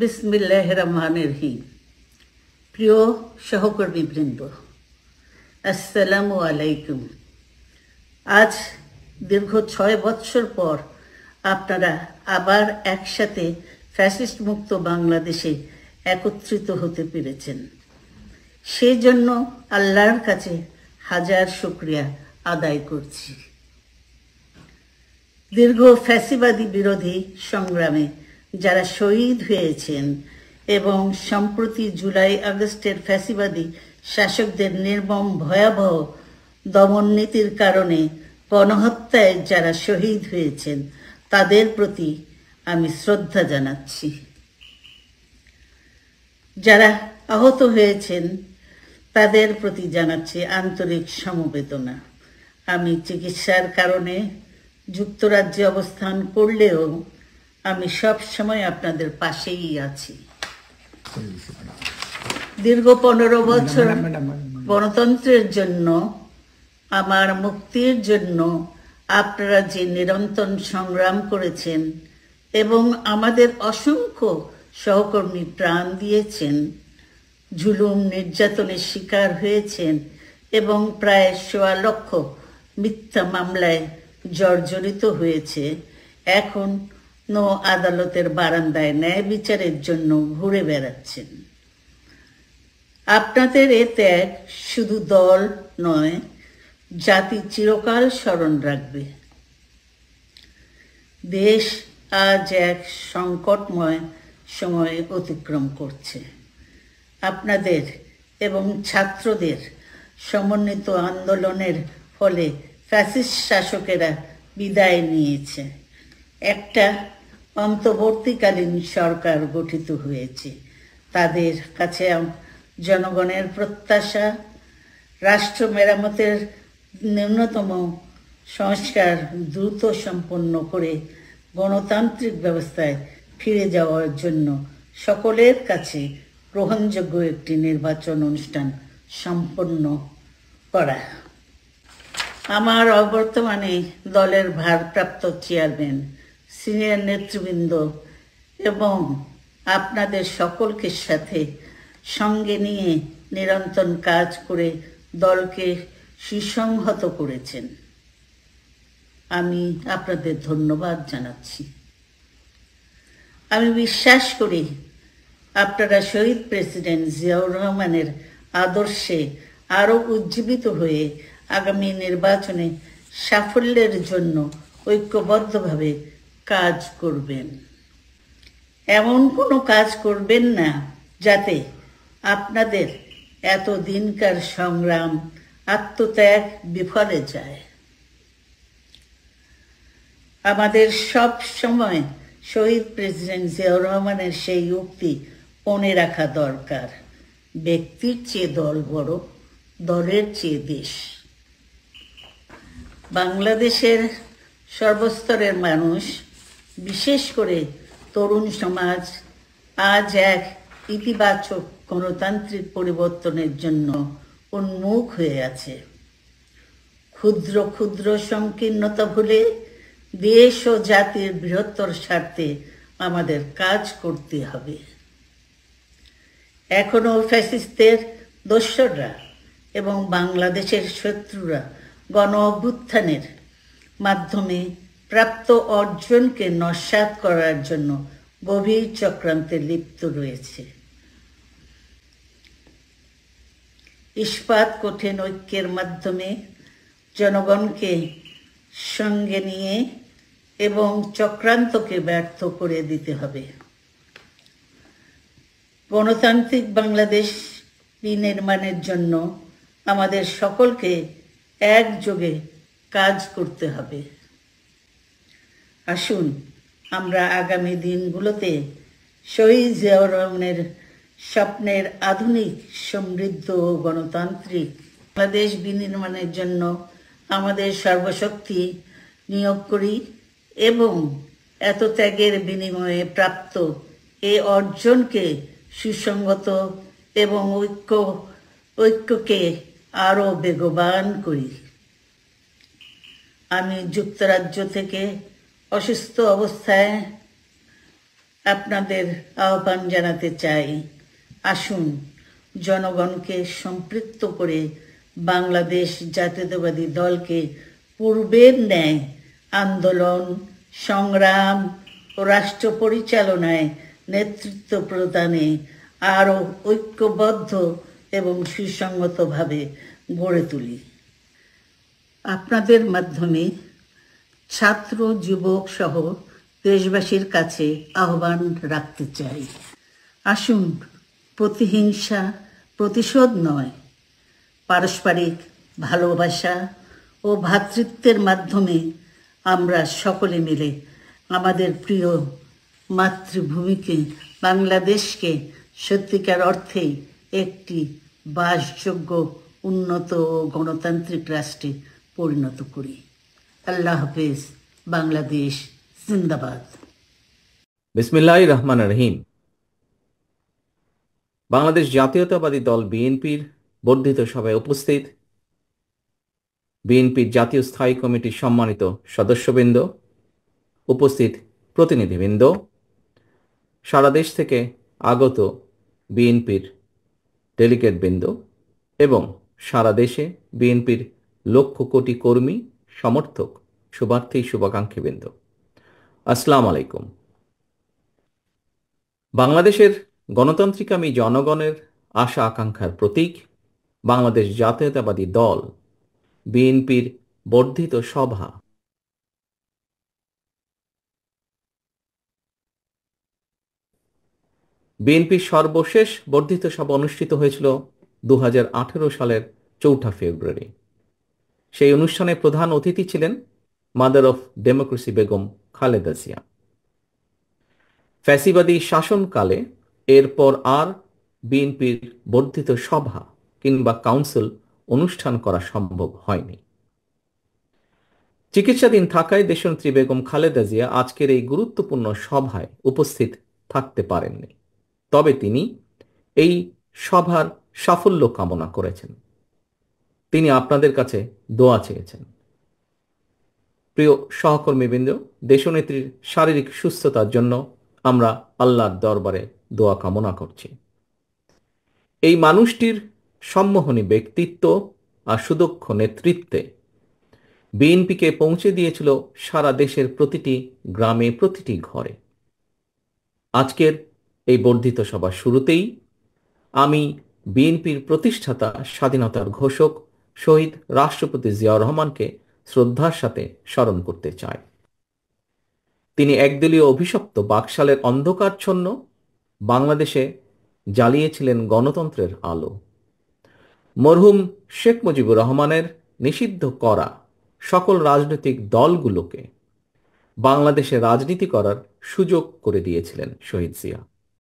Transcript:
বিসমিল্লাহির রহমানির রহিম। প্রিয় সহকর্মীবৃন্দ, আসসালামু আলাইকুম। আজ দীর্ঘ 6 বৎসর পর আপনারা আবার একসাথে ফ্যাসিস্ট মুক্ত বাংলাদেশে একত্রিত হতে পেরেছেন। সেই জন্য আল্লাহর কাছে হাজার শুকরিয়া আদায় করছি। দীর্ঘ ফ্যাসিবাদী বিরোধী সংগ্রামে যারা শহীদ হয়েছেন এবং সম্প্রতি জুলাই আগস্টের ফ্যাসিবাদী শাসকদের নির্মম ভয়াবহ দমন নীতির কারণে গণহত্যায় যারা শহীদ হয়েছেন তাদের প্রতি আমি শ্রদ্ধা জানাচ্ছি। যারা আহত হয়েছেন তাদের প্রতি জানাচ্ছি আন্তরিক সমবেদনা। আমি চিকিৎসার কারণে যুক্তরাজ্যে অবস্থান করলেও আমি সব সময় আপনাদের পাশেই আছি। দীর্ঘ 15 বছর গণতন্ত্রের জন্য, আমার মুক্তির জন্য আপনারা যে নিরন্তর সংগ্রাম করেছেন এবং আমাদের অসংখ্য সহকর্মী প্রাণ দিয়েছেন, জুলুম নির্যাতনের শিকার হয়েছেন এবং প্রায় 1.25 লক্ষ মিথ্যা মামলায় জর্জরিত হয়েছে, এখন আদালতের বারান্দায় ন্যায় বিচারের জন্য ঘুরে বেড়াচ্ছেন। আপনাদের এ ত্যাগ শুধু দল নয়, জাতি চিরকাল স্মরণ রাখবে। দেশ আজ এক সংকটময় সময় অতিক্রম করছে। আপনাদের এবং ছাত্রদের সমন্বিত আন্দোলনের ফলে ফ্যাসিস্ট শাসকেরা বিদায় নিয়েছে। একটা অন্তর্বর্তীকালীন সরকার গঠিত হয়েছে। তাদের কাছে জনগণের প্রত্যাশা রাষ্ট্র মেরামতের ন্যূনতম সংস্কার দ্রুত সম্পন্ন করে গণতান্ত্রিক ব্যবস্থায় ফিরে যাওয়ার জন্য সকলের কাছে গ্রহণযোগ্য একটি নির্বাচন অনুষ্ঠান সম্পন্ন করা। আমার অবর্তমানে দলের ভারপ্রাপ্ত চেয়ারম্যান, সিনিয়র নেতৃবৃন্দ এবং আপনাদের সকলকে সাথে সঙ্গে নিয়ে নিরন্তর কাজ করে দলকে সুসংহত করেছেন। আমি আপনাদের ধন্যবাদ জানাচ্ছি। আমি বিশ্বাস করি আপনারা শহীদ প্রেসিডেন্ট জিয়াউর রহমানের আদর্শে আরও উজ্জীবিত হয়ে আগামী নির্বাচনে সাফল্যের জন্য ঐক্যবদ্ধভাবে কাজ করবেন। এমন কোনো কাজ করবেন না যাতে আপনাদের এত দিনকার সংগ্রাম, আত্মত্যাগ বিফলে যায়। আমাদের সব সময় শহীদ প্রেসিডেন্ট জিয়াউর রহমানের সেই উক্তি মনে রাখা দরকার, ব্যক্তির চেয়ে দল বড়, দলের চেয়ে দেশ। বাংলাদেশের সর্বস্তরের মানুষ, বিশেষ করে তরুণ সমাজ আজ এক ইতিবাচক গণতান্ত্রিক পরিবর্তনের জন্য উন্মুখ হয়ে আছে। ক্ষুদ্র ক্ষুদ্র সংকীর্ণতা ভুলে দেশ ও জাতির বৃহত্তর স্বার্থে আমাদের কাজ করতে হবে। এখনো ফ্যাসিস্টদের দোসররা এবং বাংলাদেশের শত্রুরা গণ অভ্যুত্থানের মাধ্যমে প্রাপ্ত অর্জনকে নস্যাৎ করার জন্য গভীর চক্রান্তে লিপ্ত রয়েছে। ইস্পাত কঠিন ঐক্যের মাধ্যমে জনগণকে সঙ্গে নিয়ে এবং চক্রান্তকে ব্যর্থ করে দিতে হবে। গণতান্ত্রিক বাংলাদেশ বিনির্মাণের জন্য আমাদের সকলকে একযোগে কাজ করতে হবে। আসুন আমরা আগামী দিনগুলোতে শহীদ জিয়াউর রহমানের স্বপ্নের আধুনিক, সমৃদ্ধ ও গণতান্ত্রিক বাংলাদেশ বিনির্মাণের জন্য আমাদের সর্বশক্তি নিয়োগ করি এবং এত ত্যাগের বিনিময়ে প্রাপ্ত এই অর্জনকে সুসংগত এবং ঐক্যকে আরও বেগবান করি। আমি যুক্তরাজ্য থেকে অসুস্থ অবস্থায় আপনাদের আহ্বান জানাতে চাই, আসুন জনগণকে সম্পৃক্ত করে বাংলাদেশ জাতীয়তাবাদী দলকে পূর্বের ন্যায় আন্দোলন, সংগ্রাম ও রাষ্ট্র পরিচালনায় নেতৃত্ব প্রদানে আরও ঐক্যবদ্ধ এবং সুসংহতভাবে গড়ে তুলি। আপনাদের মাধ্যমে ছাত্র, যুবক সহ দেশবাসীর কাছে আহ্বান রাখতে চাই, আসুন প্রতিহিংসা, প্রতিশোধ নয়, পারস্পরিক ভালোবাসা ও ভ্রাতৃত্বের মাধ্যমে আমরা সকলে মিলে আমাদের প্রিয় মাতৃভূমিকে, বাংলাদেশকে সত্যিকার অর্থেই একটি বাসযোগ্য, উন্নত ও গণতান্ত্রিক রাষ্ট্রে পরিণত করি। আল্লাহ হাফেজ। বাংলাদেশ জিন্দাবাদ। বিসমিল্লাহির রহমানির রহিম। বাংলাদেশ জাতীয়তাবাদী দল বিএনপির বর্ধিত সভায় উপস্থিত বিএনপির জাতীয় স্থায়ী কমিটির সম্মানিত সদস্যবৃন্দ, উপস্থিত প্রতিনিধিবৃন্দ, সারা দেশ থেকে আগত বিএনপির ডেলিগেটবৃন্দ এবং সারা দেশে বিএনপির লক্ষ কোটি কর্মী, সমর্থক, শুভার্থী, শুভাকাঙ্ক্ষীবৃন্দ, আসসালামু আলাইকুম। বাংলাদেশের গণতান্ত্রিকামী জনগণের আশা আকাঙ্ক্ষার প্রতীক বাংলাদেশ জাতীয়তাবাদী দল বিএনপির বর্ধিত সভা বিএনপির সর্বশেষ বর্ধিত সভা অনুষ্ঠিত হয়েছিল 2018 সালের 4 ফেব্রুয়ারি। সেই অনুষ্ঠানে প্রধান অতিথি ছিলেন mother of democracy Begum Khaleda Zia. ফ্যাসিবাদী শাসনকালে এরপর আর বিএনপির বর্ধিত সভা কিংবা কাউন্সিল অনুষ্ঠান করা সম্ভব হয়নি। চিকিৎসাধীন থাকায় দেশনেত্রী বেগম খালেদা জিয়া আজকের এই গুরুত্বপূর্ণ সভায় উপস্থিত থাকতে পারেননি। তবে তিনি এই সভার সাফল্য কামনা করেছেন। তিনি আপনাদের কাছে দোয়া চেয়েছেন। প্রিয় সহকর্মীবৃন্দ, দেশনেত্রীর শারীরিক সুস্থতার জন্য আমরা আল্লাহর দরবারে দোয়া কামনা করছি। এই মানুষটির সম্মোহনী ব্যক্তিত্ব আর সুদক্ষ নেতৃত্বে বিএনপিকে পৌঁছে দিয়েছিল সারা দেশের প্রতিটি গ্রামে, প্রতিটি ঘরে। আজকের এই বর্ধিত সভার শুরুতেই আমি বিএনপির প্রতিষ্ঠাতা, স্বাধীনতার ঘোষক শহীদ রাষ্ট্রপতি জিয়াউর রহমানকে শ্রদ্ধার সাথে স্মরণ করতে চাই। তিনি একদলীয় অভিশপ্ত বাকশালের অন্ধকারচ্ছন্ন বাংলাদেশে জ্বালিয়েছিলেন গণতন্ত্রের আলো। মরহুম শেখ মুজিবুর রহমানের নিষিদ্ধ করা সকল রাজনৈতিক দলগুলোকে বাংলাদেশে রাজনীতি করার সুযোগ করে দিয়েছিলেন শহীদ জিয়া।